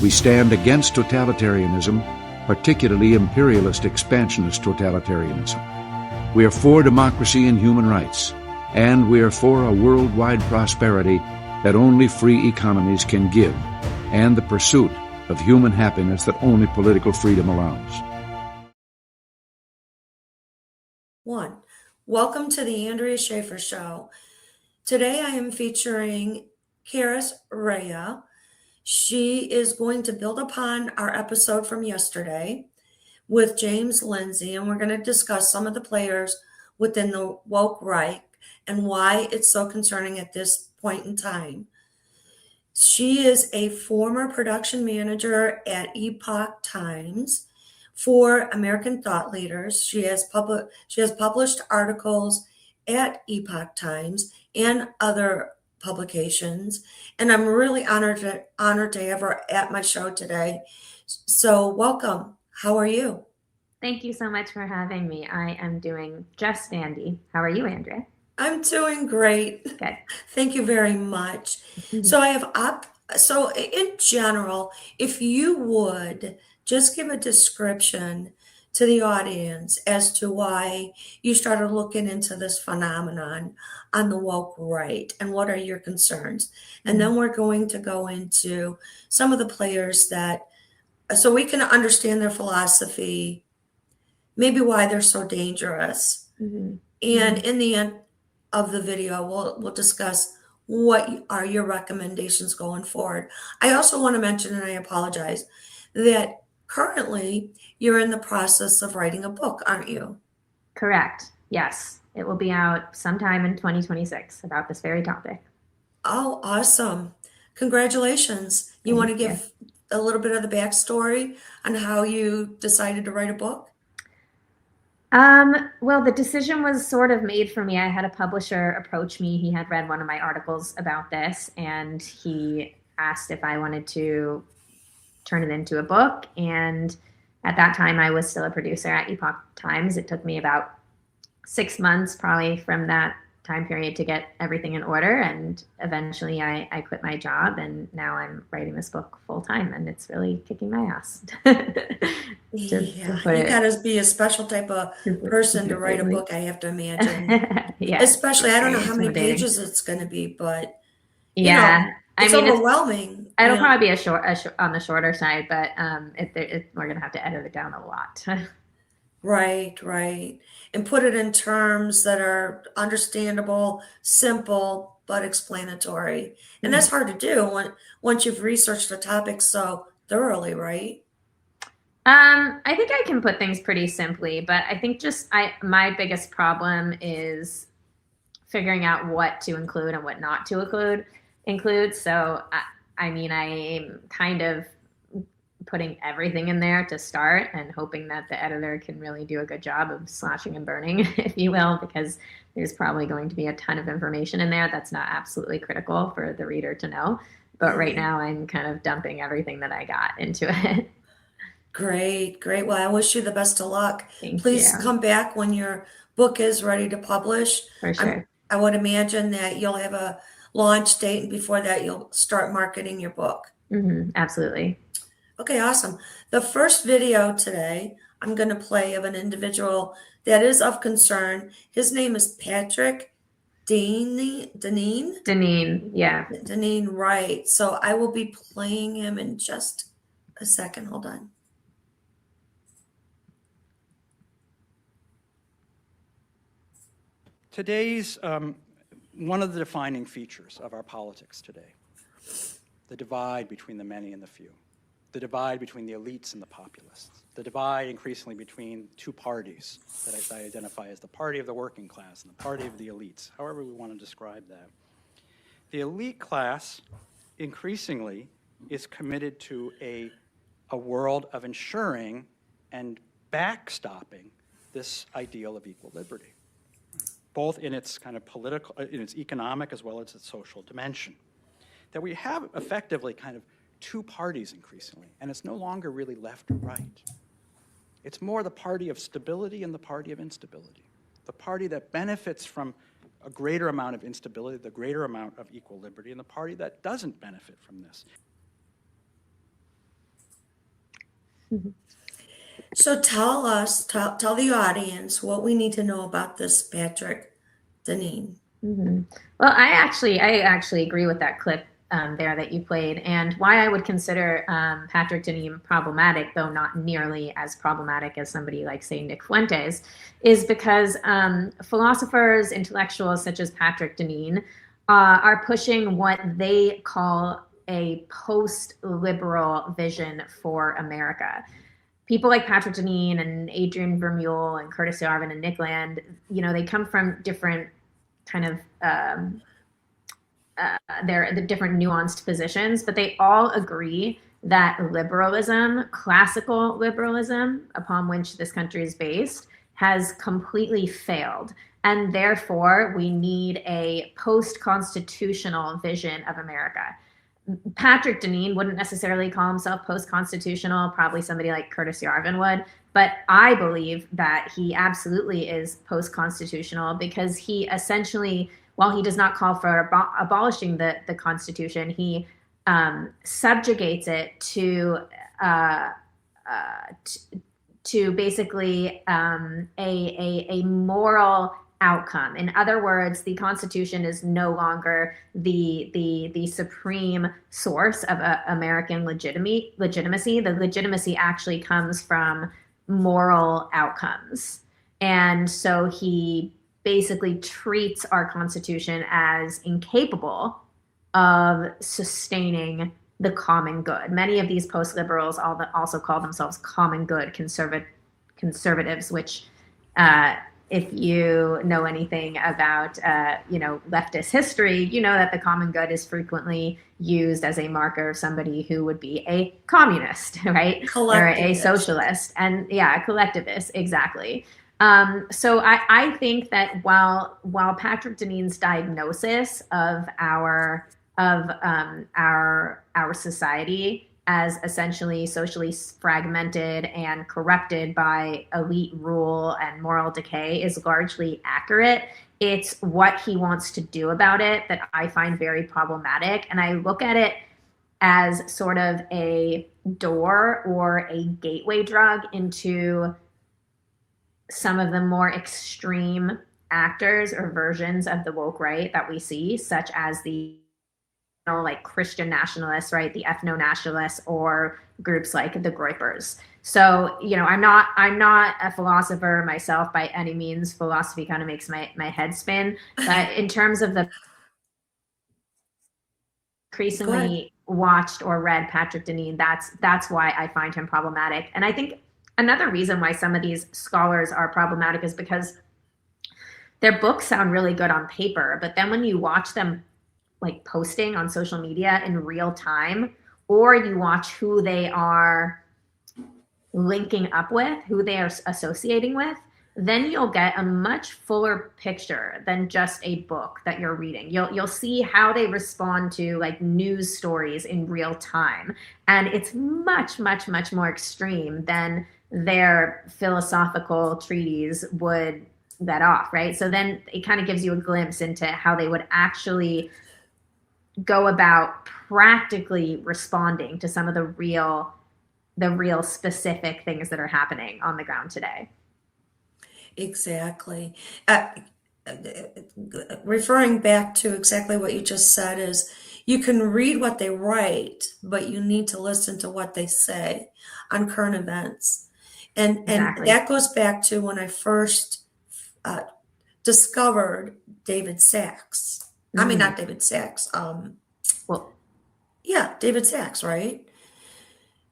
We stand against totalitarianism, particularly imperialist expansionist totalitarianism. We are for democracy and human rights, and we are for a worldwide prosperity that only free economies can give, and the pursuit of human happiness that only political freedom allows. 1. Welcome to the Andrea Shaffer Show. Today I am featuring Karys Rhea. She is going to build upon our episode from yesterday with James Lindsay, and we're going to discuss some of the players within the woke right and why it's so concerning at this point in time. She is a former production manager at Epoch Times for American thought leaders. She has published articles at Epoch Times and other publications, and I'm really honored to have her at my show today. So welcome. How are you? Thank you so much for having me. I am doing just dandy. How are you, Andrea? I'm doing great. Good. Thank you very much. So in general, if you would just give a description to the audience as to why you started looking into this phenomenon on the woke right and what are your concerns. And then we're going to go into some of the players so we can understand their philosophy, maybe why they're so dangerous. And in the end of the video, we'll discuss what are your recommendations going forward. I also want to mention, and I apologize, that currently you're in the process of writing a book, aren't you? Correct. Yes. It will be out sometime in 2026 about this very topic. Oh, awesome. Congratulations. You want to give a little bit of the backstory on how you decided to write a book? Well, the decision was sort of made for me. I had a publisher approach me. He had read one of my articles about this, and he asked if I wanted to turn it into a book. And at that time, I was still a producer at Epoch Times. It took me about 6 months probably from that time period to get everything in order. And eventually I quit my job, and now I'm writing this book full time, and it's really kicking my ass. You gotta be a special type of person to write a book, I have to imagine. Yeah. Especially, I don't know how many pages it's going to be, but yeah, it's overwhelming. It'll probably be on the shorter side, but we're going to have to edit it down a lot. Right. And put it in terms that are understandable, simple, but explanatory. And that's hard to do once you've researched the topic so thoroughly, right? I think I can put things pretty simply, but I think my biggest problem is figuring out what to include and what not to include. So, I'm kind of putting everything in there to start and hoping that the editor can really do a good job of slashing and burning, if you will, because there's probably going to be a ton of information in there that's not absolutely critical for the reader to know. But right now I'm kind of dumping everything that I got into it. Great. Well, I wish you the best of luck. Please come back when your book is ready to publish. For sure. I would imagine that you'll have a launch date, and before that you'll start marketing your book. Absolutely. Okay, awesome. The first video today I'm going to play of an individual that is of concern. His name is Patrick Denine. Denine, yeah. Denine, right. So I will be playing him in just a second. Hold on. Today's one of the defining features of our politics today, the divide between the many and the few, the divide between the elites and the populists, the divide increasingly between two parties that I identify as the party of the working class and the party of the elites, however we want to describe that. The elite class increasingly is committed to a world of ensuring and backstopping this ideal of equal liberty, both in its kind of political, in its economic as well as its social dimension. That we have effectively kind of two parties increasingly, and it's no longer really left or right. It's more the party of stability and the party of instability. The party that benefits from a greater amount of instability, the greater amount of equal liberty, and the party that doesn't benefit from this. So tell us, tell the audience what we need to know about this Patrick Denine. Well, I actually agree with that clip there that you played, and why I would consider Patrick Denine problematic, though not nearly as problematic as somebody like, say, Nick Fuentes, is because philosophers, intellectuals such as Patrick Denine are pushing what they call a post-liberal vision for America. People like Patrick Denine and Adrien Vermule and Karys Rhea and Nick Land, they come from different kind of they're the different nuanced positions, but they all agree that liberalism, classical liberalism, upon which this country is based, has completely failed. And therefore, we need a post-constitutional vision of America. Patrick Denine wouldn't necessarily call himself post-constitutional, probably somebody like Karys Rhea would, but I believe that he absolutely is post-constitutional, because he essentially, while he does not call for abolishing the Constitution, he subjugates it to basically a moral outcome. In other words, the Constitution is no longer the supreme source of American legitimacy. The legitimacy actually comes from moral outcomes. And so he basically treats our Constitution as incapable of sustaining the common good. Many of these post-liberals also call themselves common good conservatives, which if you know anything about leftist history, you know that the common good is frequently used as a marker of somebody who would be a communist, right? Or a socialist, and a collectivist, exactly. So I think that while Patrick Denine's diagnosis of our society as essentially socially fragmented and corrupted by elite rule and moral decay is largely accurate, it's what he wants to do about it that I find very problematic. And I look at it as sort of a door or a gateway drug into some of the more extreme actors or versions of the woke right that we see, such as the like Christian nationalists, right? The ethno-nationalists, or groups like the Groypers. So, I'm not a philosopher myself by any means. Philosophy kind of makes my head spin. But in terms of the increasingly watched or read Patrick Denine, that's why I find him problematic. And I think another reason why some of these scholars are problematic is because their books sound really good on paper, but then when you watch them like posting on social media in real time, or you watch who they are linking up with, who they are associating with, then you'll get a much fuller picture than just a book that you're reading. You'll see how they respond to like news stories in real time. And it's much, much, much more extreme than their philosophical treatise would let off, right? So then it kind of gives you a glimpse into how they would actually go about practically responding to some of the real specific things that are happening on the ground today. Exactly. Referring back to exactly what you just said is you can read what they write, but you need to listen to what they say on current events. And that goes back to when I first discovered David Sachs. I mean, not David Sachs. David Sachs, right?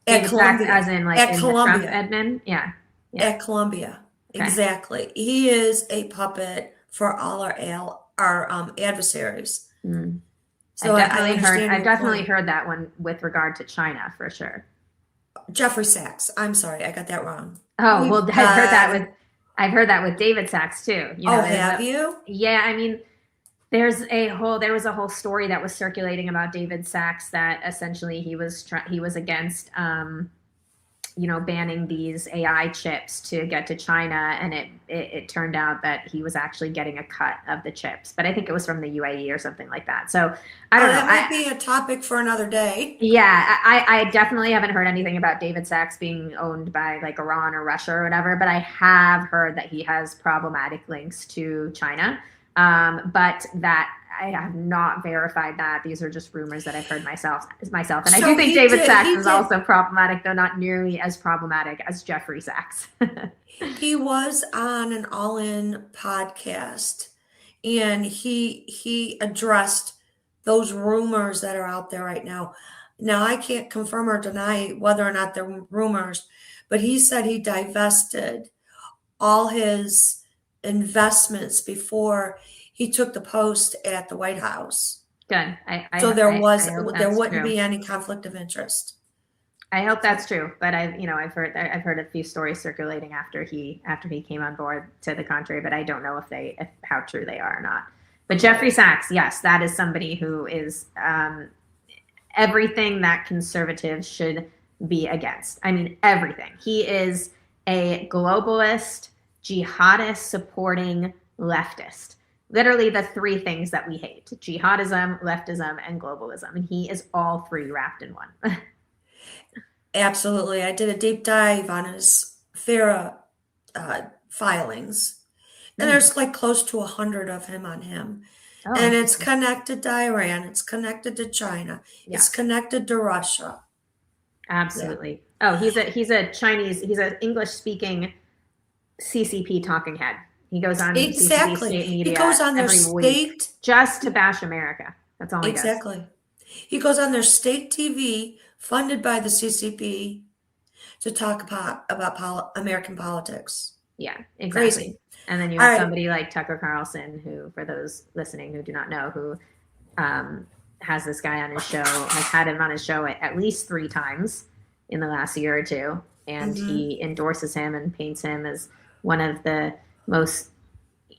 David Sachs, as in like at Columbia. Trump admin? Yeah. At Columbia, okay. Exactly. He is a puppet for all our adversaries. So I've definitely heard that one with regard to China for sure. Jeffrey Sachs. I'm sorry, I got that wrong. Oh, well, I've heard that with David Sachs too. Have you? Yeah, I mean, there was a whole story that was circulating about David Sachs that essentially he was against banning these AI chips to get to China, and it turned out that he was actually getting a cut of the chips, but I think it was from the UAE or something like that. So I don't know. That might be a topic for another day. Yeah, I definitely haven't heard anything about David Sachs being owned by like Iran or Russia or whatever, but I have heard that he has problematic links to China. But that I have not verified that. These are just rumors that I've heard myself. And I do think David Sachs is also problematic, though not nearly as problematic as Jeffrey Sachs. He was on an All In podcast, and he addressed those rumors that are out there right now. Now, I can't confirm or deny whether or not they're rumors, but he said he divested all his investments before he took the post at the White House. Good. So there wouldn't be any conflict of interest. I hope that's true, but I've heard a few stories circulating after he came on board to the contrary, but I don't know how true they are or not. But Jeffrey Sachs, yes, that is somebody who is everything that conservatives should be against. I mean, everything. He is a globalist, jihadist supporting leftist. Literally the three things that we hate: jihadism, leftism, and globalism. And he is all three wrapped in one. Absolutely. I did a deep dive on his FARA filings. And there's like close to 100 of him on him. Oh, and it's connected to Iran. It's connected to China. Yeah. It's connected to Russia. Absolutely. Yeah. Oh, he's an English speaking CCP talking head. He goes on CCP state media. He goes on their state just to bash America. That's all he does. Exactly. He goes on their state TV funded by the CCP to talk about American politics. Yeah, exactly. Crazy. And then you have somebody like Tucker Carlson, who, for those listening who do not know, who has this guy on his show, has had him on his show at least 3 times in the last year or two. And he endorses him and paints him as one of the most,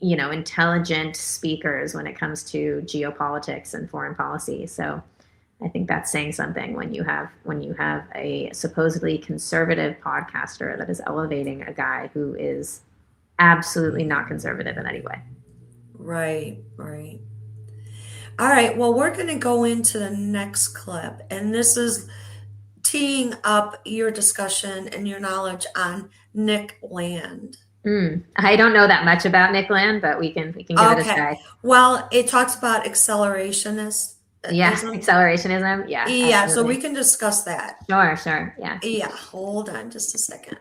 intelligent speakers when it comes to geopolitics and foreign policy. So I think that's saying something when you have a supposedly conservative podcaster that is elevating a guy who is absolutely not conservative in any way. Right. All right. Well, we're going to go into the next clip, and this is teeing up your discussion and your knowledge on Nick Land. I don't know that much about Nick Land, but we can give it a try. Well, it talks about accelerationism. Yeah, accelerationism. Yeah. Yeah, absolutely. So we can discuss that. Sure. Yeah. Yeah, hold on just a second.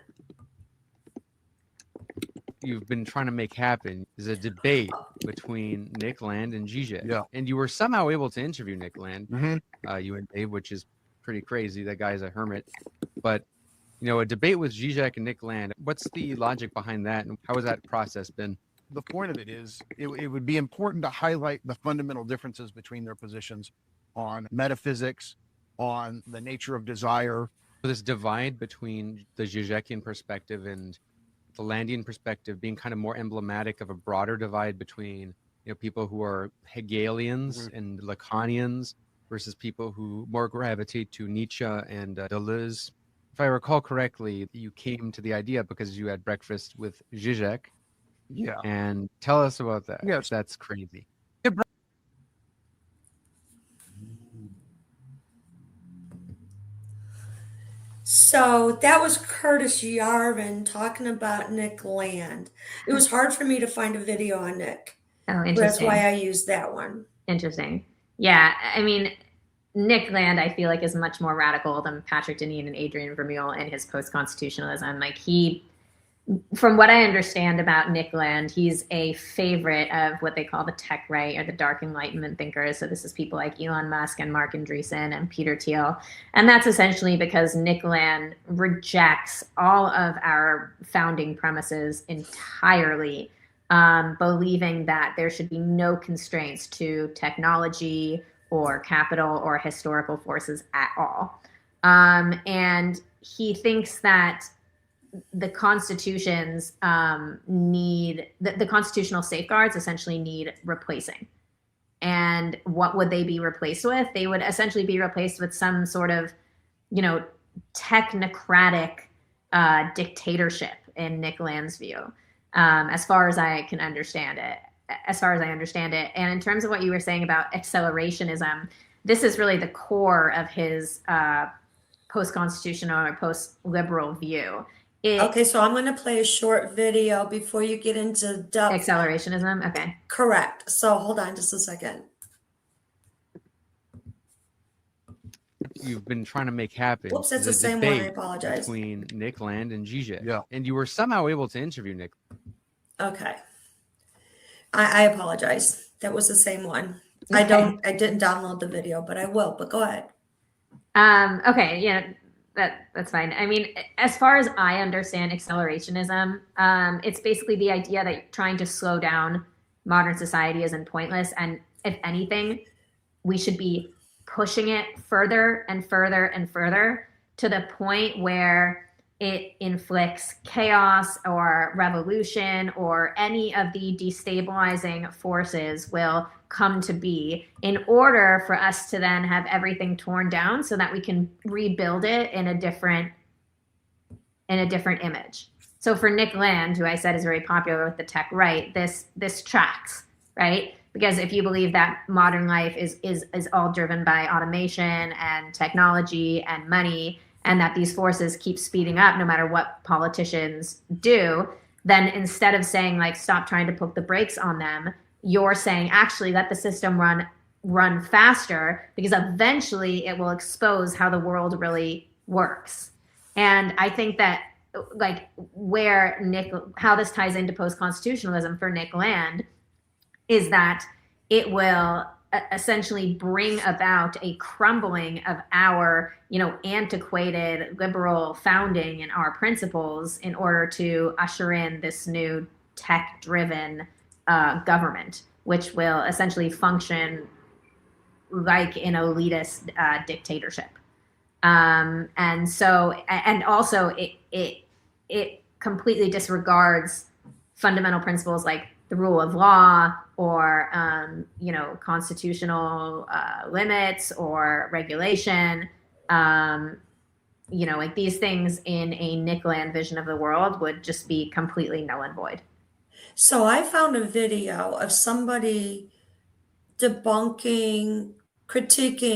You've been trying to make happen is a debate between Nick Land and Zizek. Yeah. And you were somehow able to interview Nick Land, you and Dave, which is pretty crazy. That guy's a hermit. But, a debate with Zizek and Nick Land, what's the logic behind that? And how has that process been? The point of it is it would be important to highlight the fundamental differences between their positions on metaphysics, on the nature of desire. This divide between the Zizekian perspective and the Landian perspective being kind of more emblematic of a broader divide between people who are Hegelians and Lacanians versus people who more gravitate to Nietzsche and Deleuze. If I recall correctly, you came to the idea because you had breakfast with Zizek. Yeah. And tell us about that. Yes. That's crazy. So that was Curtis Yarvin talking about Nick Land. It was hard for me to find a video on Nick. Oh, interesting. That's why I used that one. Interesting. Yeah, I mean, Nick Land, I feel like, is much more radical than Patrick Denine and Adrien Vermule in his post-constitutionalism. Like, from what I understand about Nick Land, he's a favorite of what they call the tech right or the dark enlightenment thinkers. So this is people like Elon Musk and Mark Andreessen and Peter Thiel. And that's essentially because Nick Land rejects all of our founding premises entirely, believing that there should be no constraints to technology or capital or historical forces at all. And he thinks that the constitutions the constitutional safeguards essentially need replacing. And what would they be replaced with? They would essentially be replaced with some sort of, technocratic dictatorship in Nick Land's view, as far as I can understand it. And in terms of what you were saying about accelerationism, this is really the core of his post-constitutional or post-liberal view. Okay, so I'm going to play a short video before you get into depth. Accelerationism, okay. Correct. So hold on just a second. You've been trying to make happen. Whoops, that's the same one. I debate apologize. Between Nick Land and Zizek. Yeah. And you were somehow able to interview Nick. Okay. I apologize. That was the same one. Okay. I didn't download the video, but I will. But go ahead. Okay, yeah, that's fine. I mean, as far as I understand accelerationism, it's basically the idea that trying to slow down modern society isn't pointless, and if anything, we should be pushing it further and further and further to the point where it inflicts chaos or revolution, or any of the destabilizing forces will come to be, in order for us to then have everything torn down so that we can rebuild it in a different image. So for Nick Land, who I said is very popular with the tech right, this tracks, right? Because if you believe that modern life is all driven by automation and technology and money, and that these forces keep speeding up no matter what politicians do, then instead of saying, like, stop trying to put the brakes on them, you're saying, actually, let the system run faster, because eventually it will expose how the world really works. And I think that, like, how this ties into post-constitutionalism for Nick Land is that it will essentially bring about a crumbling of our, antiquated liberal founding and our principles in order to usher in this new tech-driven government, which will essentially function like an elitist dictatorship. And also it completely disregards fundamental principles like the rule of law, or constitutional limits or regulation. Like these things in a Nick Land vision of the world would just be completely null and void. So I found a video of somebody critiquing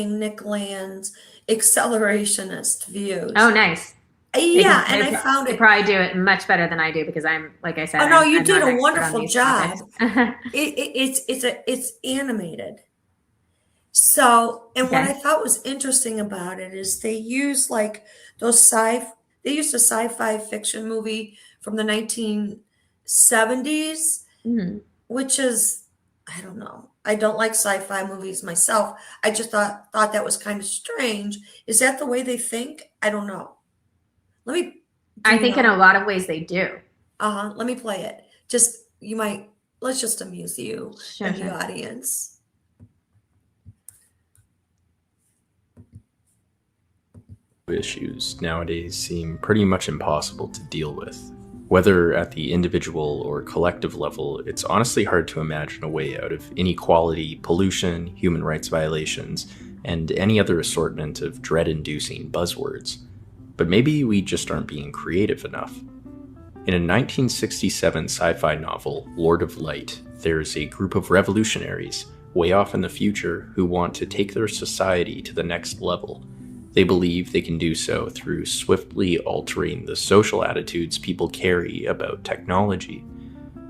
Nick Land's accelerationist views. Oh, nice. Yeah, and I found they it. probably do it much better than I do, because I'm, like I said. Oh no, you I'm did not a an expert on wonderful these job. topics. It's animated. So, and what Okay. I thought was interesting about it is they use like they used a sci-fi fiction movie from the 1970s, Mhm. which is, I don't know. I don't like sci-fi movies myself. I just thought that was kind of strange. Is that the way they think? I don't know. I think in a lot of ways they do. Let me play it. Let's just amuse you and the audience. Issues nowadays seem pretty much impossible to deal with. Whether at the individual or collective level, it's honestly hard to imagine a way out of inequality, pollution, human rights violations, and any other assortment of dread-inducing buzzwords. But maybe we just aren't being creative enough. In a 1967 sci-fi novel, Lord of Light, there's a group of revolutionaries, way off in the future, who want to take their society to the next level. They believe they can do so through swiftly altering the social attitudes people carry about technology.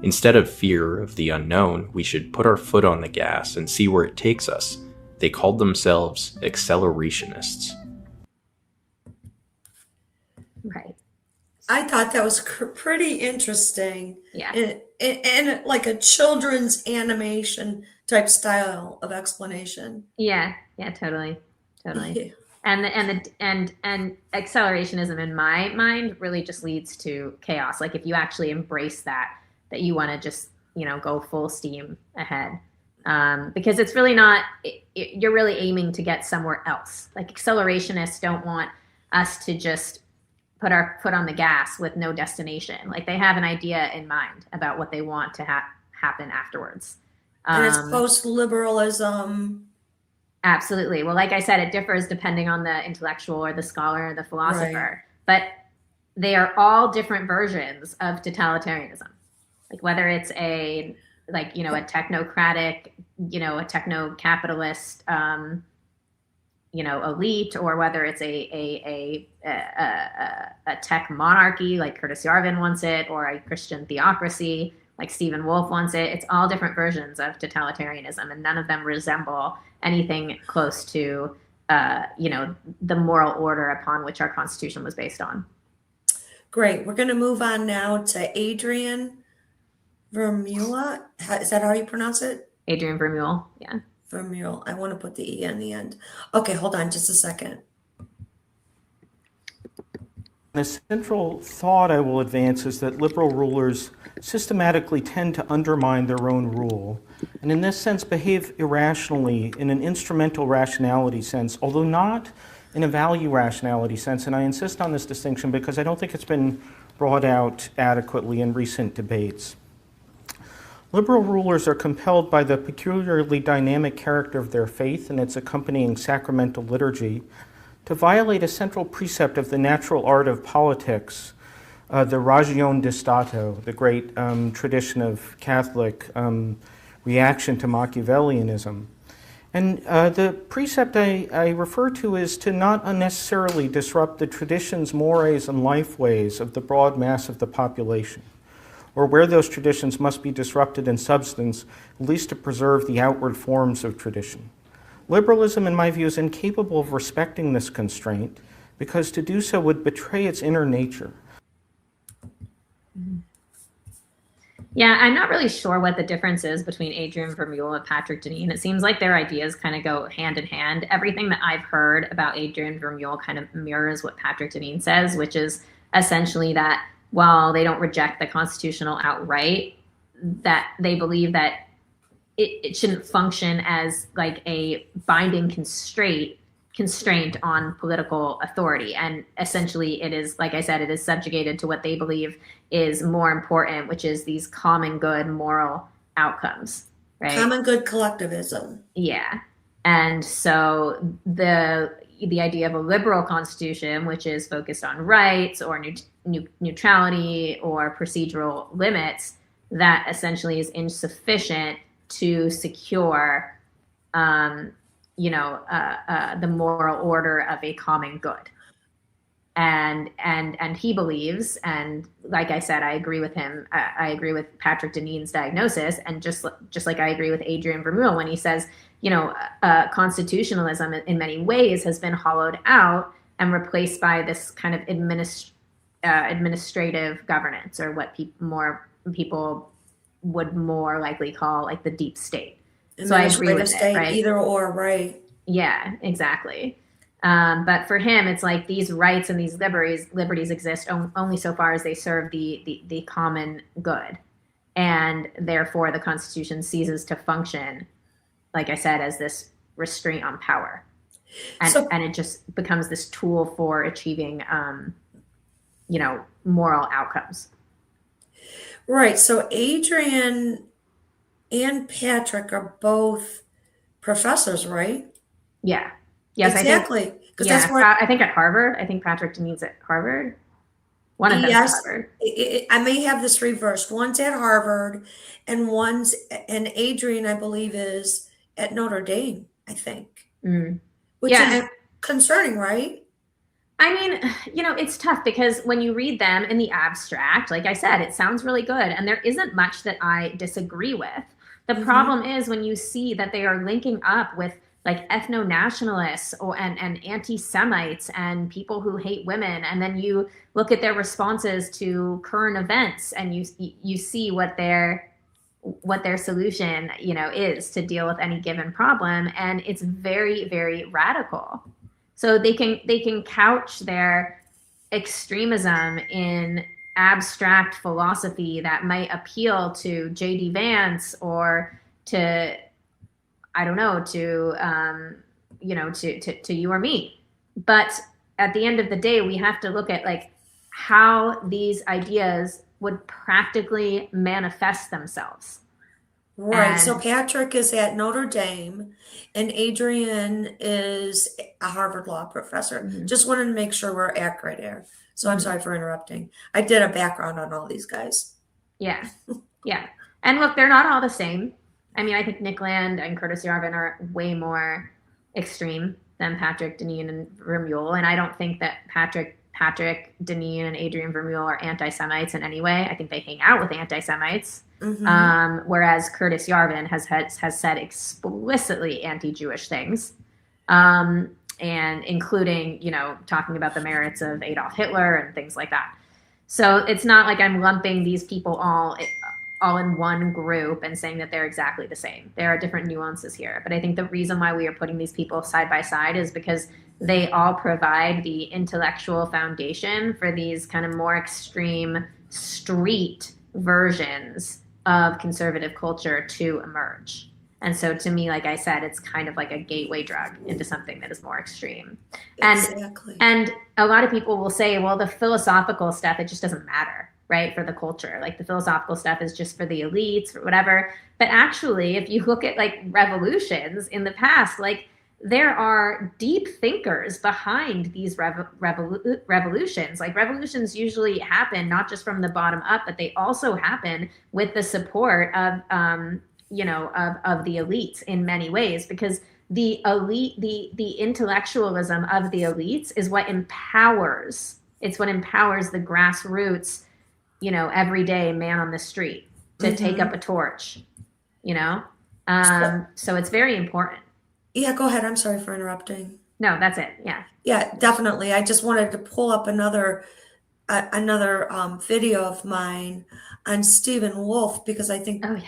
Instead of fear of the unknown, we should put our foot on the gas and see where it takes us. They called themselves accelerationists. Right. I thought that was pretty interesting. Yeah. And like a children's animation type style of explanation. Yeah. Totally. Yeah. And accelerationism in my mind really just leads to chaos. Like if you actually embrace that you want to just, go full steam ahead. Because it's really not, you're really aiming to get somewhere else. Like accelerationists don't want us to just put our foot on the gas with no destination. Like they have an idea in mind about what they want to happen afterwards. And it's post-liberalism. Absolutely. Well, like I said, it differs depending on the intellectual or the scholar or the philosopher. Right. But they are all different versions of totalitarianism. Like whether it's a technocratic, a techno-capitalist, elite, or whether it's a tech monarchy like Curtis Yarvin wants it, or a Christian theocracy like Stephen Wolfe wants it. It's all different versions of totalitarianism, and none of them resemble anything close to, the moral order upon which our Constitution was based on. Great. We're going to move on now to Adrien Vermule. Is that how you pronounce it? Adrien Vermule, yeah. Vermule. I want to put the E on the end. Okay, hold on just a second. The central thought I will advance is that liberal rulers systematically tend to undermine their own rule, and in this sense behave irrationally in an instrumental rationality sense, although not in a value rationality sense. And I insist on this distinction because I don't think it's been brought out adequately in recent debates. Liberal rulers are compelled by the peculiarly dynamic character of their faith and its accompanying sacramental liturgy to violate a central precept of the natural art of politics, the ragion de Stato, the great tradition of Catholic reaction to Machiavellianism. And the precept I refer to is to not unnecessarily disrupt the traditions, mores, and life ways of the broad mass of the population, or where those traditions must be disrupted in substance, at least to preserve the outward forms of tradition. Liberalism, in my view, is incapable of respecting this constraint because to do so would betray its inner nature. Yeah, I'm not really sure what the difference is between Adrien Vermule and Patrick Denine. It seems like their ideas kind of go hand in hand. Everything that I've heard about Adrien Vermule kind of mirrors what Patrick Denine says, which is essentially that while they don't reject the constitutional outright, that they believe that it shouldn't function as like a binding constraint on political authority. And essentially it is, like I said, it is subjugated to what they believe is more important, which is these common good moral outcomes, right? Common good collectivism. Yeah. And so the idea of a liberal constitution, which is focused on rights or neutrality or procedural limits, that essentially is insufficient to secure, the moral order of a common good. And he believes, and like I said, I agree with him. I agree with Patrick Denine's diagnosis, and just like I agree with Adrien Vermule when he says, constitutionalism in many ways has been hollowed out and replaced by this kind of administrative governance, or what people would more likely call like the deep state. So I agree with it, right? Either or, right? Yeah, exactly. But for him, it's like these rights and these liberties exist only so far as they serve the common good, and therefore the Constitution ceases to function, like I said, as this restraint on power, and it just becomes this tool for achieving, moral outcomes. Right. So Adrien and Patrick are both professors, right? Yeah. Yes, exactly. Because that's where I think at Harvard. I think Patrick Denine's at Harvard. One of them at Harvard. I may have this reversed. One's at Harvard, and Adrien, I believe, is at Notre Dame, I think. Which is concerning, right? I mean, it's tough because when you read them in the abstract, like I said, it sounds really good. And there isn't much that I disagree with. The problem is when you see that they are linking up with like ethno-nationalists and anti-Semites and people who hate women. And then you look at their responses to current events and you see what their solution, is to deal with any given problem. And it's very, very radical. So they can couch their extremism in abstract philosophy that might appeal to J.D. Vance or to, I don't know, to you or me. But at the end of the day, we have to look at like how these ideas would practically manifest themselves. Right. So And Patrick is at Notre Dame and Adrien is a Harvard law professor. mhm, Just wanted to make sure we're accurate here. So I'm mhm. sorry for interrupting. I did a background on all these guys. Yeah, yeah. And look, they're not all the same. I mean, I think Nick Land and Curtis Yarvin are way more extreme than Patrick, Denine, and Vermule. And I don't think that Patrick, Denine, and Adrien Vermule are anti-Semites in any way. I think they hang out with anti-Semites. Whereas Curtis Yarvin has said explicitly anti-Jewish things, and including, talking about the merits of Adolf Hitler and things like that. So it's not like I'm lumping these people all in one group and saying that they're exactly the same. There are different nuances here. But I think the reason why we are putting these people side by side is because they all provide the intellectual foundation for these kind of more extreme street versions of conservative culture to emerge. And so to me, like I said, it's kind of like a gateway drug into something that is more extreme. Exactly. And a lot of people will say, well, the philosophical stuff, it just doesn't matter, right, for the culture. Like the philosophical stuff is just for the elites or whatever. But actually, if you look at like revolutions in the past, like there are deep thinkers behind these revolutions. Like revolutions usually happen not just from the bottom up, but they also happen with the support of of the elites in many ways, because the elite, the intellectualism of the elites is what empowers. It's what empowers the grassroots, everyday man on the street to take up a torch. So it's very important. Yeah, go ahead. I'm sorry for interrupting. No, that's it. Yeah. Yeah, definitely. I just wanted to pull up another video of mine on Stephen Wolfe because I think, Oh, yes.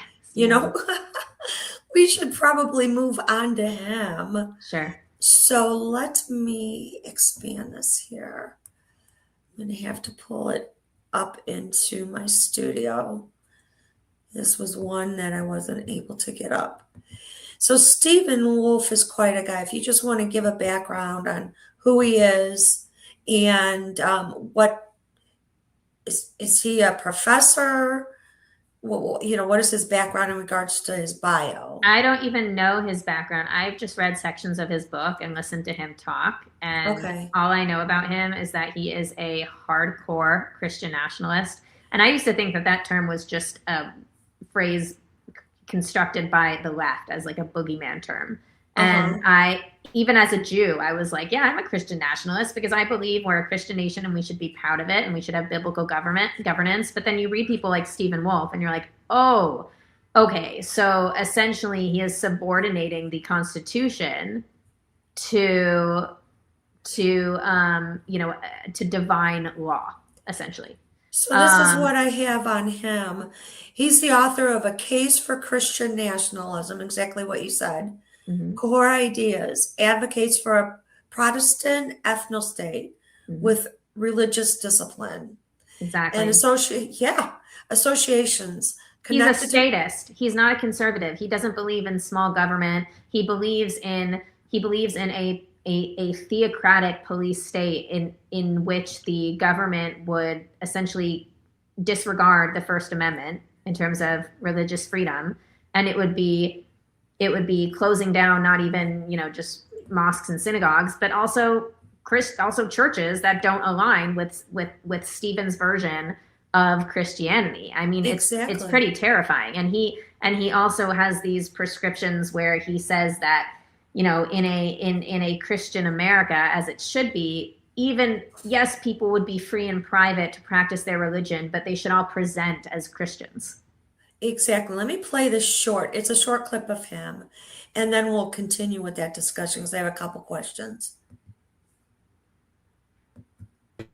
we should probably move on to him. Sure. So let me expand this here. I'm going to have to pull it up into my studio. This was one that I wasn't able to get up. So Stephen Wolfe is quite a guy. If you just want to give a background on who he is and what is he a professor? What is his background in regards to his bio? I don't even know his background. I've just read sections of his book and listened to him talk. And Okay. all I know about him is that he is a hardcore Christian nationalist. And I used to think that term was just a phrase constructed by the left as like a boogeyman term. And I, even as a Jew, I was like, yeah, I'm a Christian nationalist because I believe we're a Christian nation and we should be proud of it and we should have biblical governance. But then you read people like Stephen Wolfe and you're like, oh, okay. So essentially he is subordinating the Constitution to divine law, essentially. So this is what I have on him. He's the author of A Case for Christian Nationalism, exactly what you said. Core ideas, advocates for a Protestant ethno-state with religious discipline. Exactly. And associations. He's a statist. He's not a conservative. He doesn't believe in small government. He believes in a theocratic police state in which the government would essentially disregard the First Amendment in terms of religious freedom, and it would be closing down not even just mosques and synagogues, but also churches that don't align with Stephen's version of Christianity. I mean, it's pretty terrifying. And he also has these prescriptions where he says that in a Christian America, as it should be, yes, people would be free and private to practice their religion, but they should all present as Christians. Exactly. Let me play this short. It's a short clip of him, and then we'll continue with that discussion because I have a couple questions.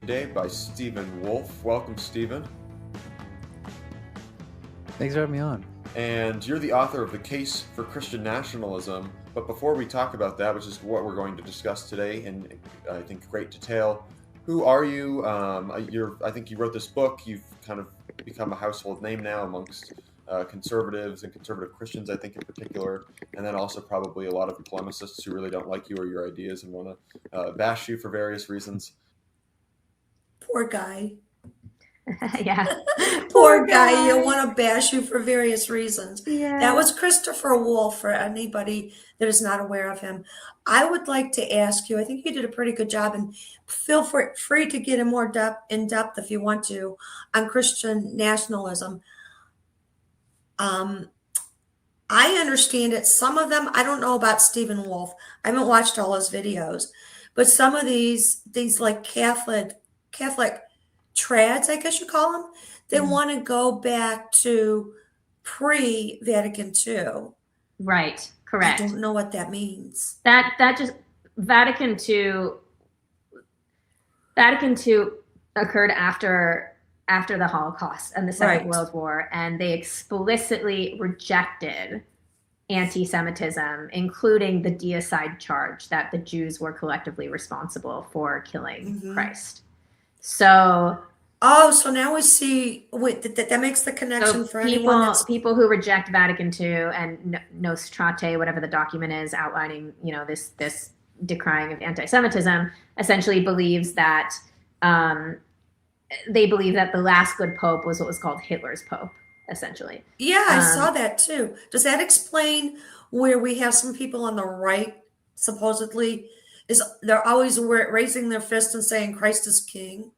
Today by Stephen Wolfe. Welcome, Stephen. Thanks for having me on. And you're the author of The Case for Christian Nationalism. But before we talk about that, which is what we're going to discuss today in, I think, great detail, who are you? I think you wrote this book. You've kind of become a household name now amongst conservatives and conservative Christians, I think, in particular, and then also probably a lot of polemicists who really don't like you or your ideas and want to bash you for various reasons. Poor guy. Yeah. Poor guy, you'll want to bash you for various reasons. Yeah. That was Christopher Wolfe, for anybody that is not aware of him. I would like to ask you, I think you did a pretty good job, and feel free to get in more in depth if you want to, on Christian nationalism. I understand it. Some of them, I don't know about Stephen Wolfe. I haven't watched all his videos, but some of these like Catholic trads, I guess you call them, they want to go back to pre-Vatican II. Right. Correct. I don't know what that means. That just Vatican II occurred after the Holocaust and the Second World War, and they explicitly rejected anti-Semitism, including the deicide charge that the Jews were collectively responsible for killing Christ. So now we see. Wait, that makes the connection for people who reject Vatican II and Nostrate, whatever the document is outlining, this decrying of anti-Semitism, essentially believes that they believe that the last good pope was what was called Hitler's pope, essentially. Yeah, I saw that too. Does that explain where we have some people on the right supposedly they're always raising their fist and saying Christ is king?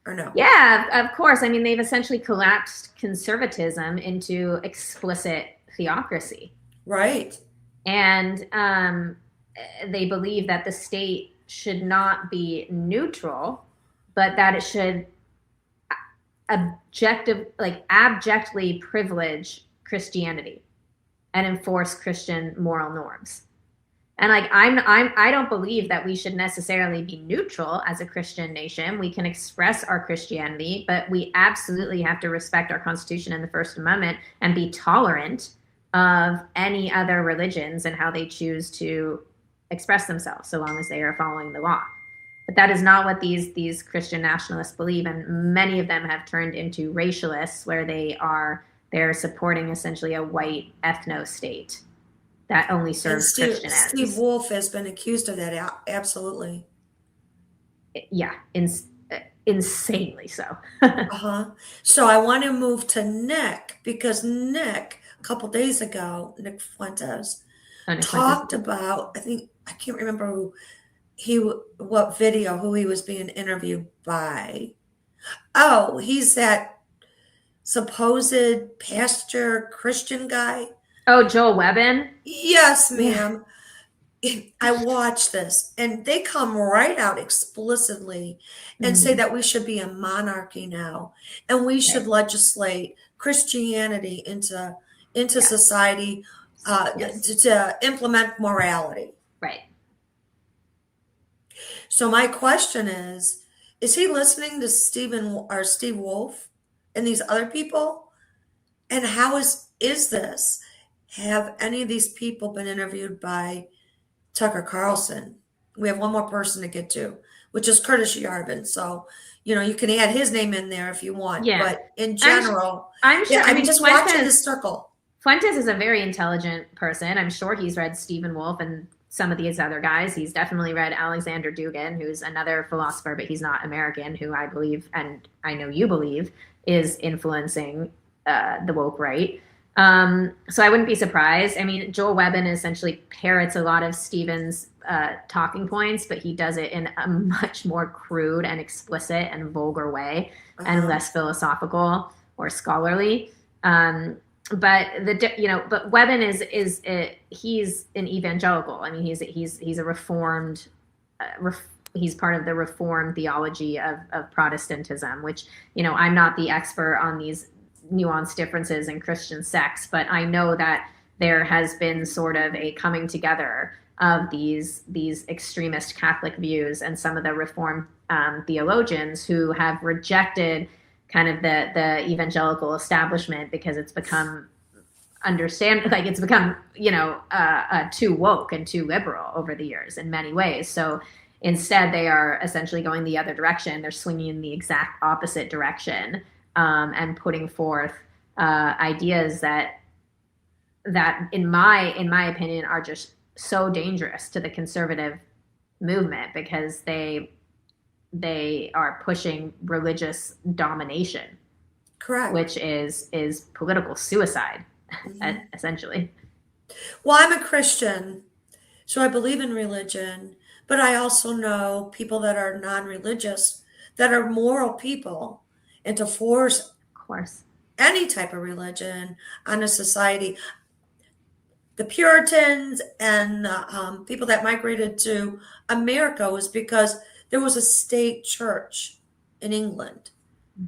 Or no? Yeah, of course. I mean, they've essentially collapsed conservatism into explicit theocracy. Right. And they believe that the state should not be neutral, but that it should abjectly privilege Christianity and enforce Christian moral norms. And I don't believe that we should necessarily be neutral as a Christian nation. We can express our Christianity, but we absolutely have to respect our Constitution and the First Amendment and be tolerant of any other religions and how they choose to express themselves, so long as they are following the law. But that is not what these Christian nationalists believe, and many of them have turned into racialists, where they're supporting essentially a white ethno state that only serves Christian ends. Steve Wolfe has been accused of that, absolutely. Yeah, insanely so. So I want to move to Nick, because Nick, a couple days ago, Nick Fuentes, talked about, I can't remember what video, who he was being interviewed by. Oh, he's that supposed pastor Christian guy. Oh, Joel Webbin? Yes, ma'am. I watched this, and they come right out explicitly and say that we should be a monarchy now, and we should legislate Christianity into society to implement morality. Right. So my question is he listening to Steve Wolfe and these other people? And how is this? Have any of these people been interviewed by Tucker Carlson? We have one more person to get to, which is Curtis Yarvin. So, you can add his name in there if you want. Yeah. But in general, I'm sure. I'm just watching the circle. Fuentes is a very intelligent person. I'm sure he's read Stephen Wolfe and some of these other guys. He's definitely read Alexander Dugin, who's another philosopher, but he's not American, who I believe, and I know you believe, is influencing the woke right. So I wouldn't be surprised. I mean, Joel Webbin essentially parrots a lot of Stephen's talking points, but he does it in a much more crude and explicit and vulgar way, and less philosophical or scholarly. But Webbin he's an evangelical. I mean, he's a reformed. He's part of the reformed theology of Protestantism, which, I'm not the expert on these nuanced differences in Christian sects, but I know that there has been sort of a coming together of these extremist Catholic views and some of the Reformed theologians who have rejected kind of the evangelical establishment because it's become too woke and too liberal over the years in many ways. So instead, they are essentially going the other direction. They're swinging in the exact opposite direction. And putting forth ideas that in my opinion are just so dangerous to the conservative movement, because they they are pushing religious domination, Correct. which is political suicide, essentially. Well, I'm a Christian, so I believe in religion, but I also know people that are non-religious, that are moral people, and to force, of course, any type of religion on a society. The Puritans and people that migrated to America was because there was a state church in England,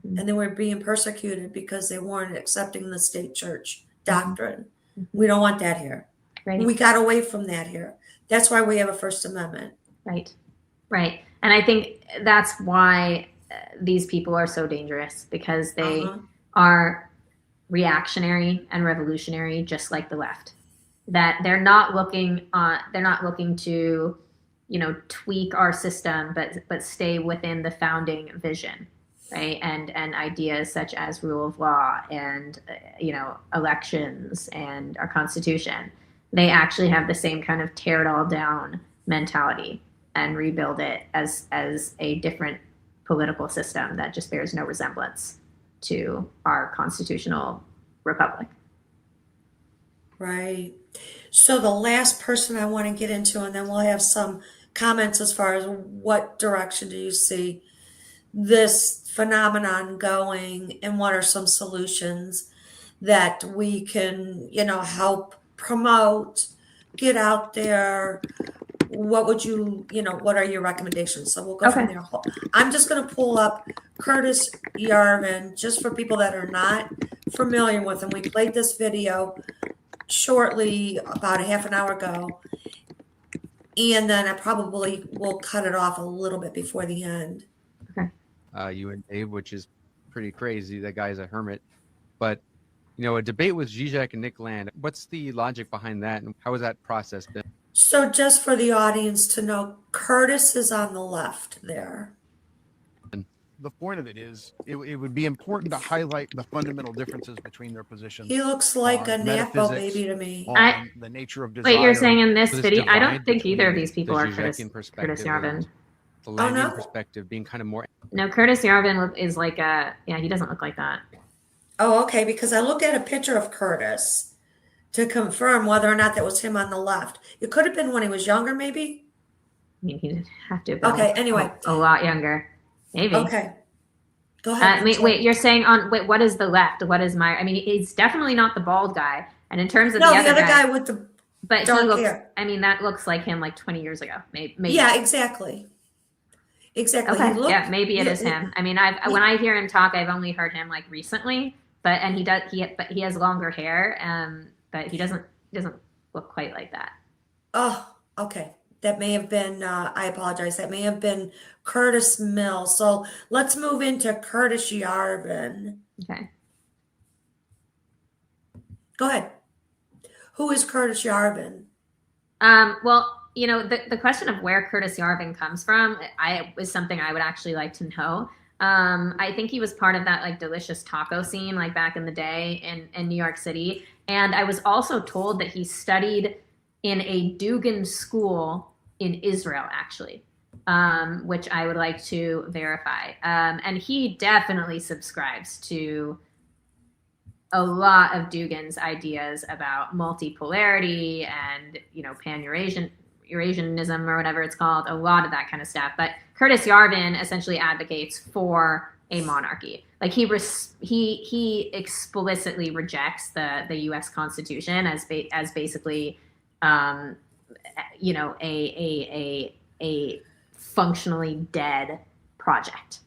and they were being persecuted because they weren't accepting the state church doctrine. We don't want that here. Right. We got away from that here. That's why we have a First Amendment. Right. And I think that's why these people are so dangerous, because they are reactionary and revolutionary, just like the left. That they're not looking to, tweak our system, but stay within the founding vision, right? And ideas such as rule of law and elections and our Constitution. They actually have the same kind of tear it all down mentality and rebuild it as a different political system that just bears no resemblance to our constitutional republic. Right. So the last person I want to get into, and then we'll have some comments as far as what direction do you see this phenomenon going, and what are some solutions that we can, help promote, get out there. What would you, what are your recommendations? So we'll go from there. I'm just going to pull up Karys Rhea, just for people that are not familiar with him. We played this video shortly, about a half an hour ago, and then I probably will cut it off a little bit before the end. You and Dave, which is pretty crazy. That guy's a hermit. But, a debate with Zizek and Nick Land, what's the logic behind that, and how has that process been? So just for the audience to know, Karys is on the left there. The point of it is, it would be important to highlight the fundamental differences between their positions. He looks like a Napo baby to me. On the nature of desire. Wait, you're saying in this So video? I don't think between either of these people the are Zizekian Karys perspective Rhea. and the Landian no? perspective being kind of more. No, Karys Rhea is like he doesn't look like that. Oh, okay, because I looked at a picture of Karys to confirm whether or not that was him on the left. It could have been when he was younger, maybe. I mean, he'd have to have been Okay, anyway. a lot younger, maybe. Okay. Go ahead. Wait, you're saying what is the left? What is my? I mean, he's definitely not the bald guy. And in terms of No, the other guy with the but dark he looks. hair. I mean, that looks like him like 20 years ago, maybe. Yeah, exactly. Okay. Yeah, maybe it is him. I mean, when I hear him talk, I've only heard him like recently, but he has longer hair, but he doesn't look quite like that. Oh, okay. That may have been, I apologize. That may have been Curtis Mills. So let's move into Karys Rhea. Okay. Go ahead. Who is Karys Rhea? Well, the question of where Karys Rhea comes from, is something I would actually like to know. I think he was part of that like delicious taco scene like back in the day in New York City. And I was also told that he studied in a Dugan school in Israel, actually, which I would like to verify. And he definitely subscribes to a lot of Dugan's ideas about multipolarity and, Eurasianism or whatever it's called, a lot of that kind of stuff. But Karys Rhea essentially advocates for a monarchy. Like he explicitly rejects the U.S. Constitution as basically, a functionally dead project.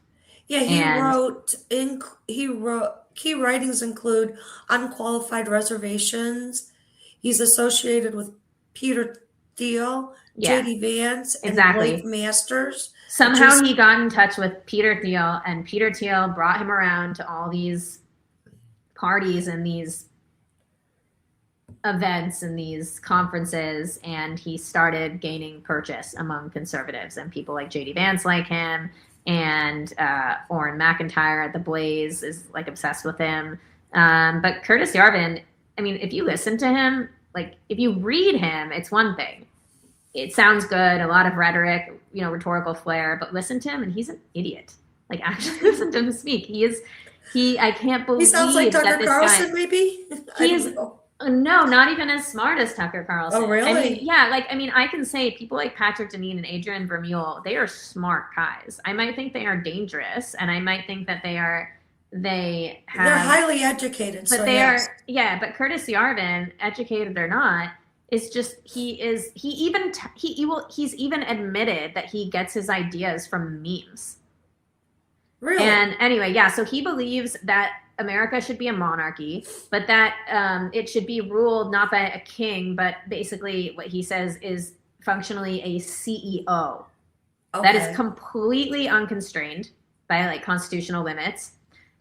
Yeah, he wrote key writings include Unqualified Reservations. He's associated with Peter Thiel, J.D. Vance, and Blake Masters. Somehow he got in touch with Peter Thiel, and Peter Thiel brought him around to all these parties and these events and these conferences, and he started gaining purchase among conservatives, and people like J.D. Vance like him, and Orrin McIntyre at The Blaze is like obsessed with him. But Karys Rhea, I mean, if you listen to him, like if you read him, it's one thing. it sounds good, a lot of rhetoric, rhetorical flair, but listen to him and he's an idiot. Like, actually listen to him speak. I can't believe He sounds like that Tucker this Carlson, guy, maybe? he is, no, not even as smart as Tucker Carlson. Oh, really? I mean, I can say people like Patrick Denine and Adrien Vermule, they are smart guys. I might think they are dangerous, and I might think that they're highly educated. But so they yes. are, but Curtis Yarvin, educated or not, is just, he's even admitted that he gets his ideas from memes. Really? And anyway, yeah, so he believes that America should be a monarchy, but that it should be ruled not by a king, but basically what he says is functionally a CEO. Okay. That is completely unconstrained by like constitutional limits.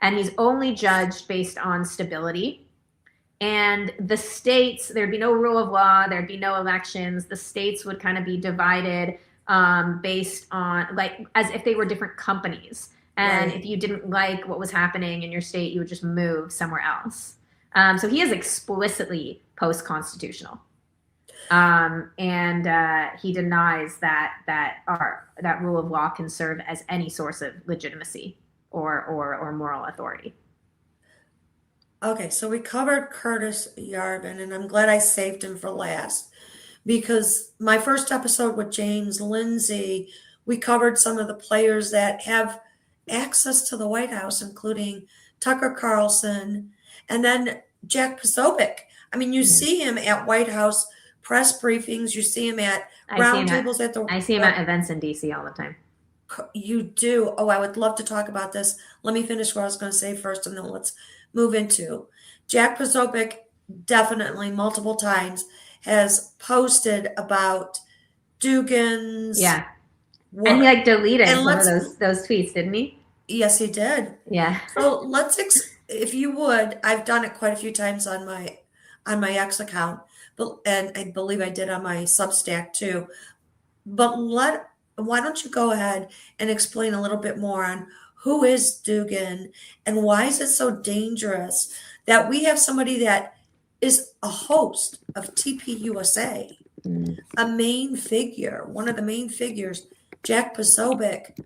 And he's only judged based on stability. And the states, there'd be no rule of law, there'd be no elections. The states would kind of be divided based on, like, as if they were different companies. And Right. if you didn't like what was happening in your state, you would just move somewhere else. So he is explicitly post-constitutional. And he denies that rule of law can serve as any source of legitimacy or moral authority. Okay, so we covered Curtis Yarvin, and I'm glad I saved him for last, because my first episode with James Lindsay, we covered some of the players that have access to the White House, including Tucker Carlson, and then Jack Posobiec. I mean, you see him at White House press briefings, you see him at roundtables at the... I see him at events in D.C. all the time. You do? Oh, I would love to talk about this. Let me finish what I was going to say first, and then let's move into Jack Posobiec. Definitely multiple times has posted about Dugin's work. And he like deleted And some of those tweets, didn't he? Yes, he did. Yeah. So let's if you would, I've done it quite a few times on my X account, and I believe I did on my Substack too. But why don't you go ahead and explain a little bit more on who is Dugin and why is it so dangerous that we have somebody that is a host of TPUSA, a main figure, one of the main figures, Jack Posobiec,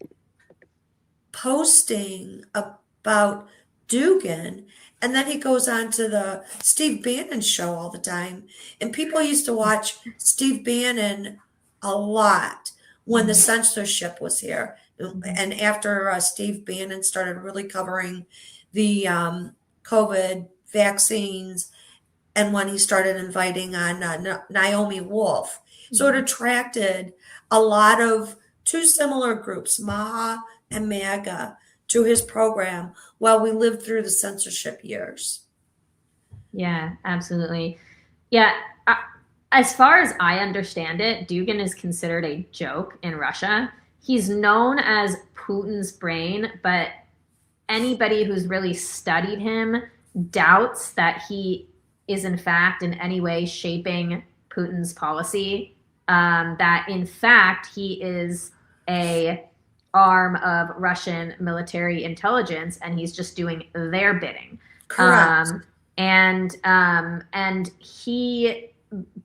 posting about Dugin, and then he goes on to the Steve Bannon show all the time. And people used to watch Steve Bannon a lot when the censorship was here. And after Steve Bannon started really covering the COVID vaccines, and when he started inviting on Naomi Wolfe. So it attracted a lot of two similar groups, MAGA and MAGA, to his program while we lived through the censorship years. Yeah, absolutely. Yeah. As far as I understand it, Dugin is considered a joke in Russia. He's known as Putin's brain, but anybody who's really studied him doubts that he is in fact in any way shaping Putin's policy, that in fact he is a arm of Russian military intelligence and he's just doing their bidding. Correct.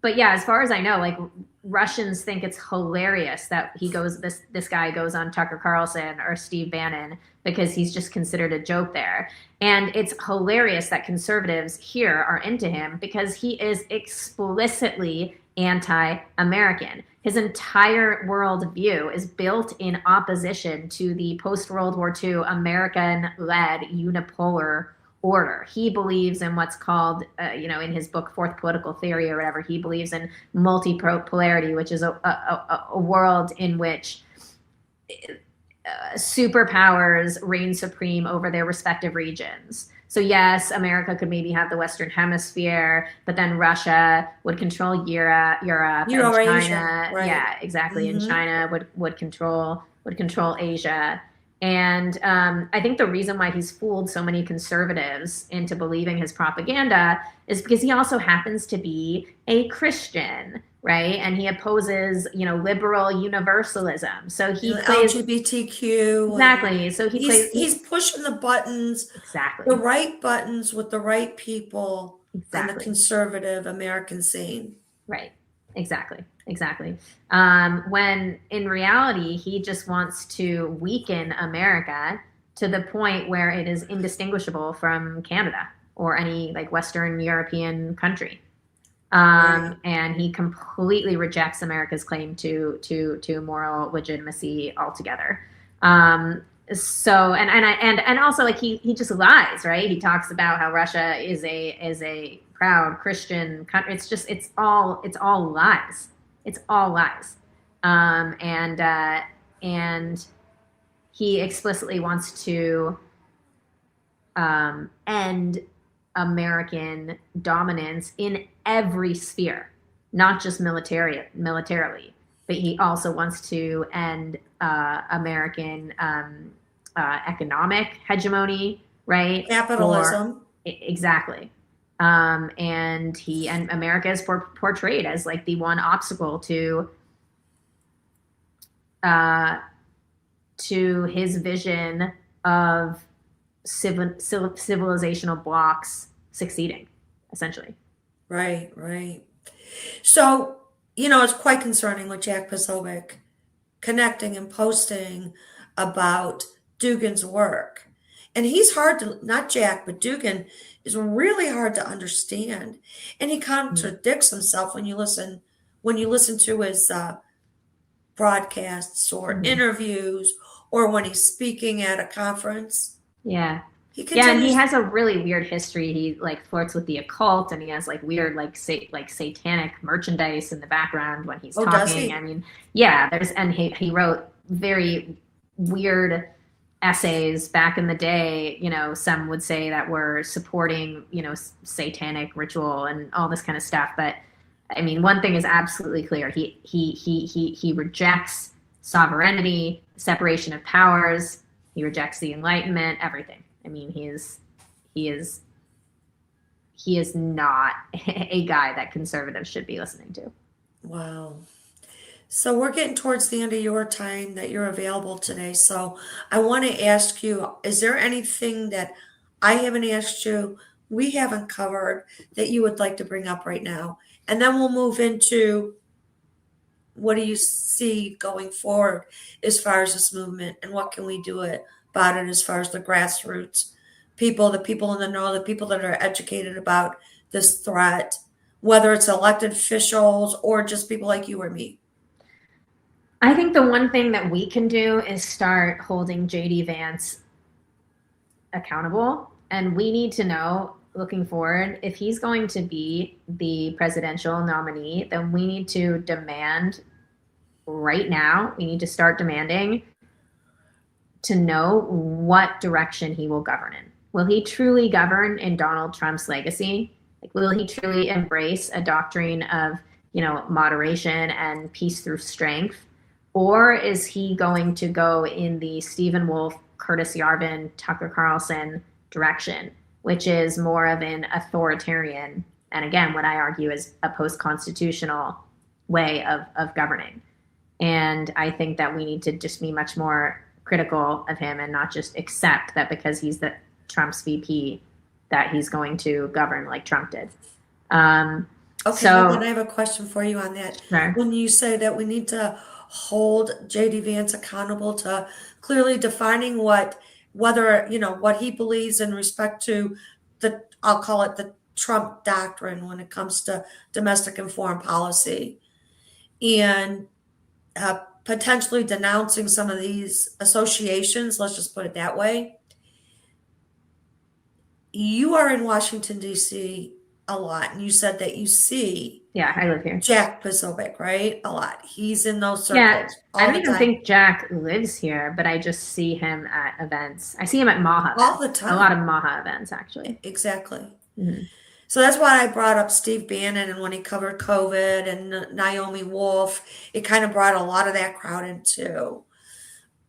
But yeah, as far as I know, like Russians think it's hilarious that this guy goes on Tucker Carlson or Steve Bannon because he's just considered a joke there. And it's hilarious that conservatives here are into him because he is explicitly anti-American. His entire worldview is built in opposition to the post-World War II American-led unipolar order. He believes in what's called, in his book, Fourth Political Theory or whatever, he believes in multipolarity, which is a world in which superpowers reign supreme over their respective regions. So yes, America could maybe have the Western Hemisphere, but then Russia would control Europe, and China. Right. Yeah, exactly. Mm-hmm. And China would control Asia. And I think the reason why he's fooled so many conservatives into believing his propaganda is because he also happens to be a Christian, right? And he opposes, liberal universalism. So he plays LGBTQ. Exactly. So he's pushing the buttons, exactly, the right buttons with the right people exactly on the conservative American scene. Right. Exactly. Exactly. When in reality, he just wants to weaken America to the point where it is indistinguishable from Canada or any like Western European country. Right. And he completely rejects America's claim to moral legitimacy altogether. So and also like he just lies, right? He talks about how Russia is a proud Christian country. It's all lies. It's all lies. And he explicitly wants to end American dominance in every sphere, not just militarily, but he also wants to end American economic hegemony, right? Capitalism. Exactly. And America is portrayed as like the one obstacle to his vision of civilizational blocks succeeding, essentially. Right, right. So, it's quite concerning with Jack Posobiec connecting and posting about Dugin's work. And he's hard to, not Jack, but Dugan is really hard to understand. And he contradicts himself when you listen to his broadcasts or interviews or when he's speaking at a conference. Yeah. And he has a really weird history. He like flirts with the occult, and he has like weird like satanic merchandise in the background when he's talking. Does he? I mean, yeah, he wrote very weird essays back in the day, some would say that were supporting, satanic ritual and all this kind of stuff. But I mean, one thing is absolutely clear. He rejects sovereignty, separation of powers. He rejects the Enlightenment, everything. I mean, he is not a guy that conservatives should be listening to. Wow. So we're getting towards the end of your time that you're available today. So I want to ask you, is there anything that I haven't asked you, we haven't covered, that you would like to bring up right now? And then we'll move into what do you see going forward as far as this movement, and what can we do about it as far as the grassroots people, the people in the know, the people that are educated about this threat, whether it's elected officials or just people like you or me? I think the one thing that we can do is start holding J.D. Vance accountable. And we need to know, looking forward, if he's going to be the presidential nominee, then we need to demand right now, we need to start demanding to know what direction he will govern in. Will he truly govern in Donald Trump's legacy? Like, will he truly embrace a doctrine of, moderation and peace through strength? Or is he going to go in the Stephen Wolfe, Curtis Yarvin, Tucker Carlson direction, which is more of an authoritarian, and again, what I argue is a post-constitutional way of governing? And I think that we need to just be much more critical of him and not just accept that because he's the Trump's VP that he's going to govern like Trump did. Okay, so then I have a question for you on that. Sure. When you say that we need to hold J.D. Vance accountable to clearly defining what he believes in respect to I'll call it the Trump doctrine when it comes to domestic and foreign policy, and potentially denouncing some of these associations, let's just put it that way. You are in Washington, D.C. a lot, and you said that you see I live here. Jack Posobiec, right? A lot. He's in those circles. I don't even think Jack lives here, but I just see him at events. I see him at MAGA all events. the time. A lot of MAGA events, actually. Exactly. Mm-hmm. So that's why I brought up Steve Bannon, and when he covered COVID, and Naomi Wolfe, it kind of brought a lot of that crowd in too.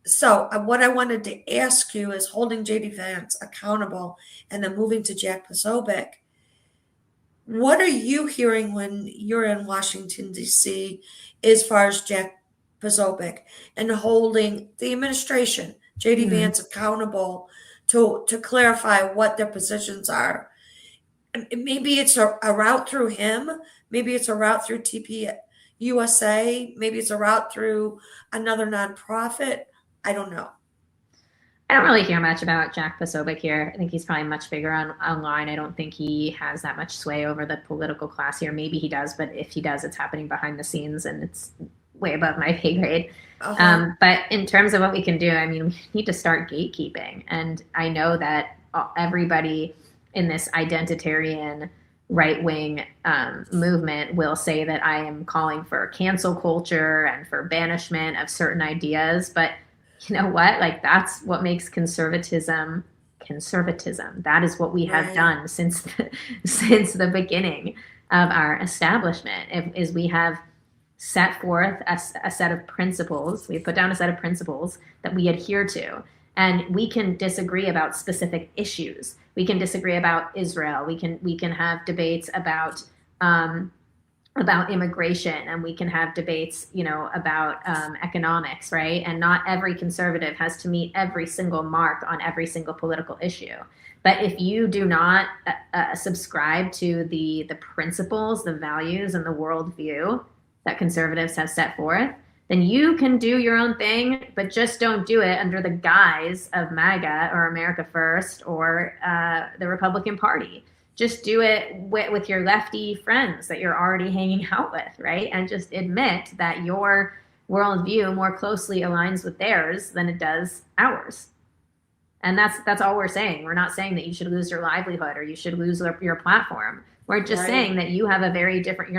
So what I wanted to ask you is, holding J.D. Vance accountable and then moving to Jack Posobiec, what are you hearing when you're in Washington, D.C., as far as Jack Posobiec and holding the administration, J.D. Vance, accountable to clarify what their positions are? Maybe it's a route through him. Maybe it's a route through USA. Maybe it's a route through another nonprofit. I don't know. I don't really hear much about Jack Posobiec here. I think he's probably much bigger online. I don't think he has that much sway over the political class here. Maybe he does, but if he does, it's happening behind the scenes, and it's way above my pay grade. But in terms of what we can do, I mean, we need to start gatekeeping. And I know that everybody in this identitarian right-wing movement will say that I am calling for cancel culture and for banishment of certain ideas. But you know what? Like, that's what makes conservatism. That is what we have done since the beginning of our establishment. Is we have set forth a set of principles. We put down a set of principles that we adhere to, and we can disagree about specific issues. We can disagree about Israel. We can have debates about immigration, and we can have debates, about economics, right? And not every conservative has to meet every single mark on every single political issue. But if you do not subscribe to the principles, the values, and the worldview that conservatives have set forth, then you can do your own thing, but just don't do it under the guise of MAGA or America First or the Republican Party. Just do it with your lefty friends that you're already hanging out with, right? And just admit that your worldview more closely aligns with theirs than it does ours. And that's all we're saying. We're not saying that you should lose your livelihood or you should lose your platform. We're just saying that you have a very different,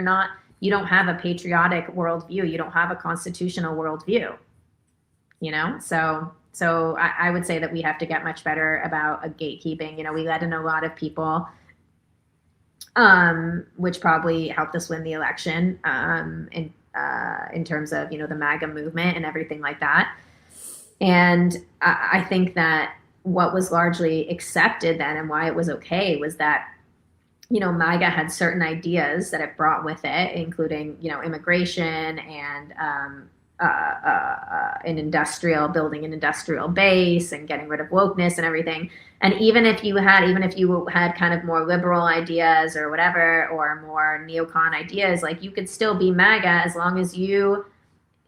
you don't have a patriotic worldview. You don't have a constitutional worldview, So I would say that we have to get much better about gatekeeping. We let in a lot of people, which probably helped us win the election in terms of, the MAGA movement and everything like that. And I think that what was largely accepted then and why it was okay was that, MAGA had certain ideas that it brought with it, including, immigration and building an industrial base and getting rid of wokeness and everything. And even if you had kind of more liberal ideas or whatever, or more neocon ideas, like, you could still be MAGA as long as you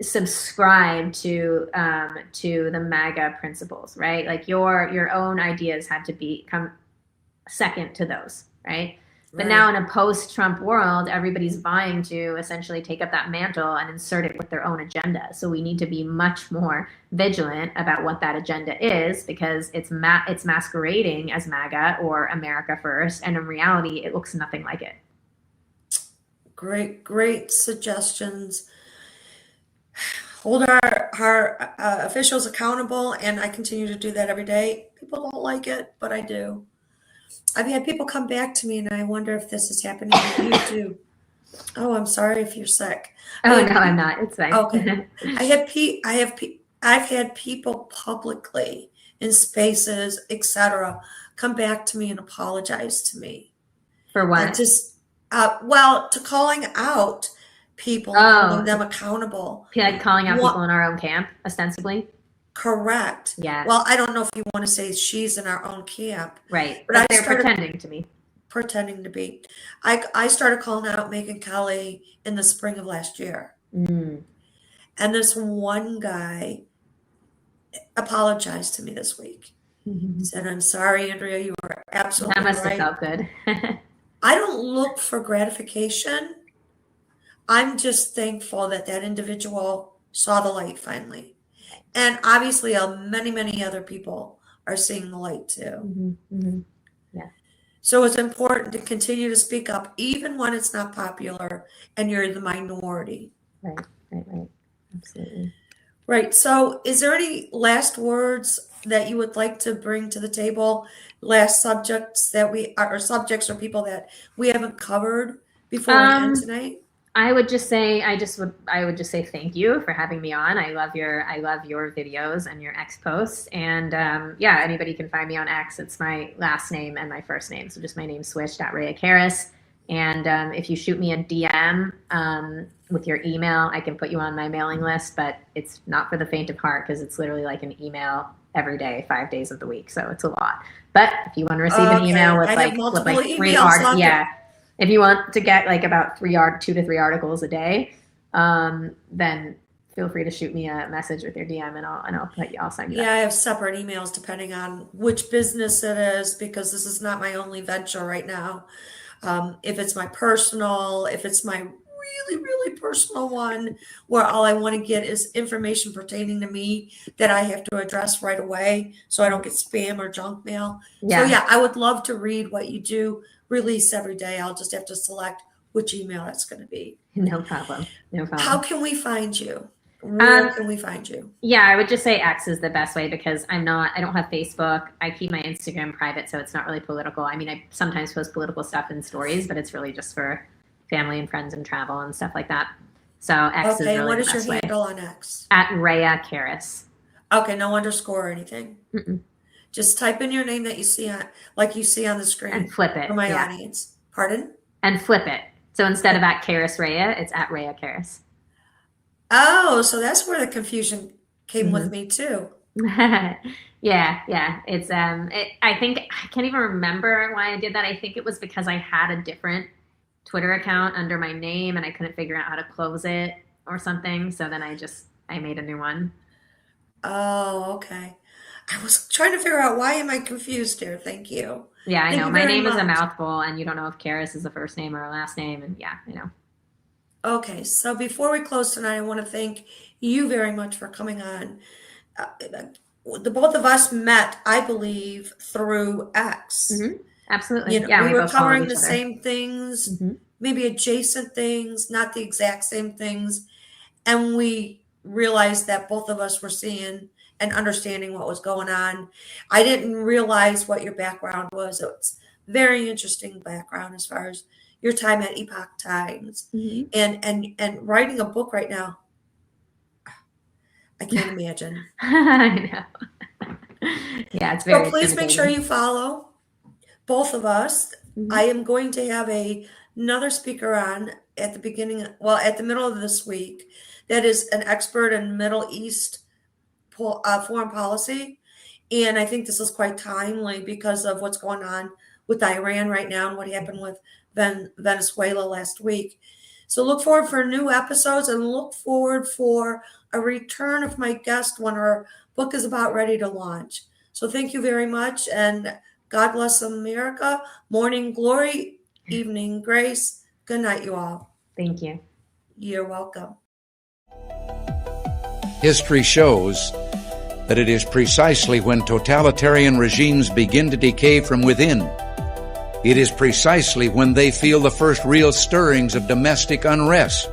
subscribe to the MAGA principles, right? Like your own ideas had to come second to those, right? But now in a post-Trump world, everybody's vying to essentially take up that mantle and insert it with their own agenda. So we need to be much more vigilant about what that agenda is, because it's masquerading as MAGA or America First, and in reality, it looks nothing like it. Great suggestions. Hold our officials accountable, and I continue to do that every day. People don't like it, but I do. I've had people come back to me, and I wonder if this is happening to you too. Oh, I'm sorry if you're sick. Oh, no, I'm not. It's fine. Okay. I've had people publicly in spaces, etc., come back to me and apologize to me. For what? To calling out people, holding them accountable. Like calling out people in our own camp, ostensibly. Correct. Yeah. Well, I don't know if you want to say she's in our own camp. Right. But they're pretending to be. Pretending to be. I started calling out Megyn Kelly in the spring of last year. Mm. And this one guy apologized to me this week. Mm-hmm. He said, "I'm sorry, Andrea, you were absolutely right." That must right. have felt good. I don't look for gratification. I'm just thankful that individual saw the light finally. And obviously, many, many other people are seeing the light too. Mm-hmm. Mm-hmm. Yeah. So it's important to continue to speak up, even when it's not popular and you're the minority. Right. Absolutely. Right. So is there any last words that you would like to bring to the table? Last subjects subjects or people that we haven't covered before we end tonight? I would just say thank you for having me on. I love your videos and your X posts, and anybody can find me on X. It's my last name and my first name, so just my name switched at Rhea Karys. And if you shoot me a DM with your email, I can put you on my mailing list, but it's not for the faint of heart because it's literally like an email every day, 5 days of the week, so it's a lot. But if you want to receive an email with three articles, if you want to get like about 2 to 3 articles a day, then feel free to shoot me a message with your DM, and I'll sign you Yeah, up. I have separate emails depending on which business it is, because this is not my only venture right now. If it's my personal, if it's my really, really personal one, where all I want to get is information pertaining to me that I have to address right away so I don't get spam or junk mail. Yeah. So yeah, I would love to read what you do release every day. I'll just have to select which email it's going to be. No problem. How can we find you? Where can we find you? Yeah, I would just say X is the best way, because I don't have Facebook. I keep my Instagram private, so it's not really political. I mean, I sometimes post political stuff in stories, but it's really just for family and friends and travel and stuff like that. So X is really the best way. Okay, what is your handle on X? At Rhea Karys. Okay, no underscore or anything. Mm-mm. Just type in your name that you see on, like you see on the screen. And flip it. For my audience. Pardon? And flip it. So instead of at Karys Rhea, it's at Rhea Karys. Oh, so that's where the confusion came with me too. Yeah. It's I think I can't even remember why I did that. I think it was because I had a different Twitter account under my name and I couldn't figure out how to close it or something. So then I made a new one. Oh, okay. I was trying to figure out, why am I confused here? Thank you. Yeah, I Thank know. you My very name is a much. mouthful, and you don't know if Karys is a first name or a last name. And yeah, I know. Okay, so before we close tonight, I want to thank you very much for coming on. The both of us met, I believe, through X. Mm-hmm. Absolutely. You know, Yeah, we were both followed covering each the other. same things, Mm-hmm. maybe adjacent things, not the exact same things. And we realized that both of us were seeing and understanding what was going on. I didn't realize what your background was. It's very interesting background as far as your time at Epoch Times. Mm-hmm. And writing a book right now. I can't imagine. I know. Yeah, it's very. So please make sure you follow both of us. Mm-hmm. I am going to have another speaker on at the middle of this week. That is an expert in Middle East foreign policy. And I think this is quite timely because of what's going on with Iran right now and what happened with Venezuela last week. So look forward for new episodes and look forward for a return of my guest when her book is about ready to launch. So thank you very much, and God bless America. Morning glory, evening grace. Good night, you all. Thank you. You're welcome. History shows that it is precisely when totalitarian regimes begin to decay from within. It is precisely when they feel the first real stirrings of domestic unrest